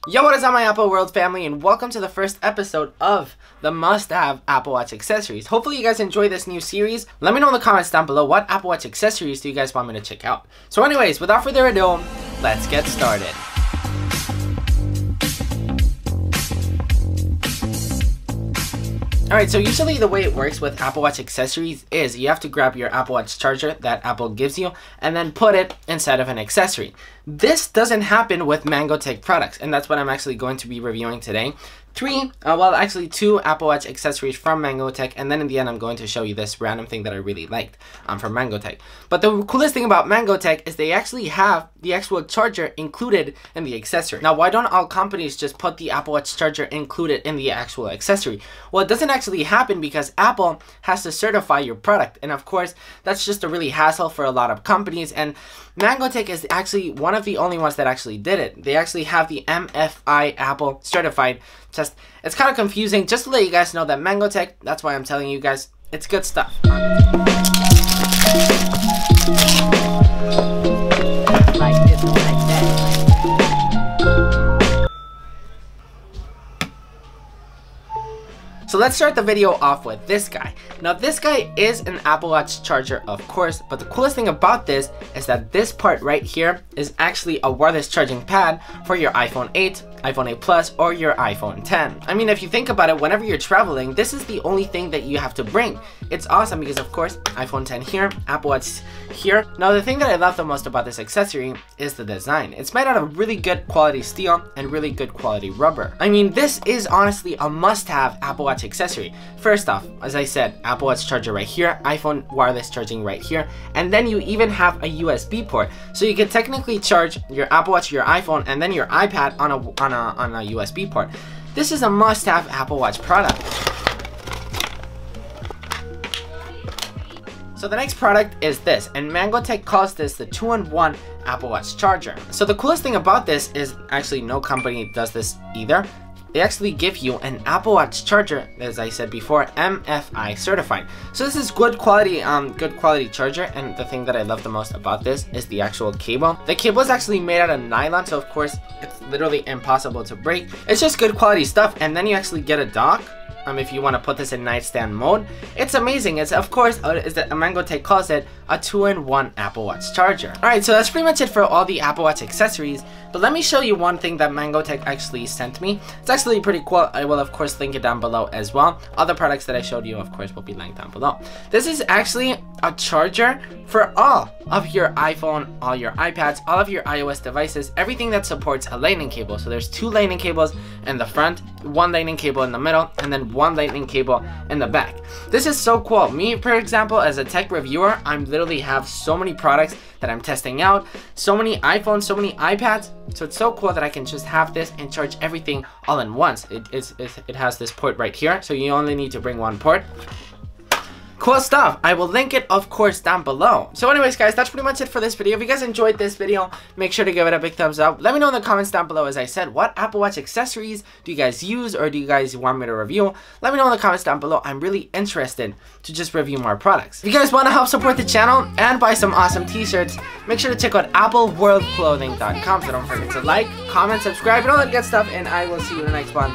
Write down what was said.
Yo, what is up my Apple World family, and welcome to the first episode of the must-have Apple Watch accessories. Hopefully you guys enjoy this new series. Let me know in the comments down below what Apple Watch accessories do you guys want me to check out. So anyways, without further ado, let's get started. Alright, so usually the way it works with Apple Watch accessories is you have to grab your Apple Watch charger that Apple gives you and then put it inside of an accessory. This doesn't happen with Mangotech products, and that's what I'm actually going to be reviewing today. Two Apple Watch accessories from Mangotech, and then in the end I'm going to show you this random thing that I really liked from Mangotech. But the coolest thing about Mangotech is they actually have the actual charger included in the accessory. Now, why don't all companies just put the Apple Watch charger included in the actual accessory? Well, it doesn't actually happen because Apple has to certify your product, and of course that's just a really hassle for a lot of companies, and Mangotech is actually one of the only ones that actually did it. They actually have the MFI Apple certified. It's kind of confusing. Just to let you guys know that Mangotech, that's why I'm telling you guys, it's good stuff. So let's start the video off with this guy. Now this guy is an Apple Watch charger, of course, but the coolest thing about this is that this part right here is actually a wireless charging pad for your iPhone 8, iPhone 8 Plus, or your iPhone 10. I mean, if you think about it, whenever you're traveling, this is the only thing that you have to bring. It's awesome because, of course, iPhone 10 here, Apple Watch here. Now, the thing that I love the most about this accessory is the design. It's made out of really good quality steel and really good quality rubber. I mean, this is honestly a must-have Apple Watch accessory. First off, as I said, Apple Watch charger right here, iPhone wireless charging right here, and then you even have a USB port. So you can technically charge your Apple Watch, your iPhone, and then your iPad on a USB port. This is a must-have Apple Watch product. So the next product is this, and Mangotech calls this the 2-in-1 Apple Watch charger. So the coolest thing about this is actually no company does this either. They actually give you an Apple Watch charger, as I said before, MFI certified. So this is good quality charger, and the thing that I love the most about this is the actual cable. The cable is actually made out of nylon, so of course it's literally impossible to break. It's just good quality stuff, and then you actually get a dock. If you want to put this in nightstand mode, it's amazing. It's of course, Mangotech calls it a 2-in-1 Apple Watch charger. Alright, so that's pretty much it for all the Apple Watch accessories, but let me show you one thing that Mangotech actually sent me. It's actually pretty cool. I will of course link it down below as well. All the products that I showed you of course will be linked down below. This is actually a charger for all of your iPhone, all your iPads, all of your iOS devices, everything that supports a lightning cable. So there's 2 lightning cables in the front, 1 lightning cable in the middle, and then 1 lightning cable in the back. This is so cool. Me, for example, as a tech reviewer, I literally have so many products that I'm testing out, so many iPhones, so many iPads, so it's so cool that I can just have this and charge everything all in once. It has this port right here, so you only need to bring 1 port. Cool stuff. I will link it, of course, down below. So anyways, guys, that's pretty much it for this video. If you guys enjoyed this video, make sure to give it a big thumbs up. Let me know in the comments down below, as I said, what Apple Watch accessories do you guys use, or do you guys want me to review? Let me know in the comments down below. I'm really interested to just review more products. If you guys want to help support the channel and buy some awesome t-shirts, make sure to check out appleworldclothing.com. So don't forget to like, comment, subscribe, and all that good stuff, and I will see you in the next one.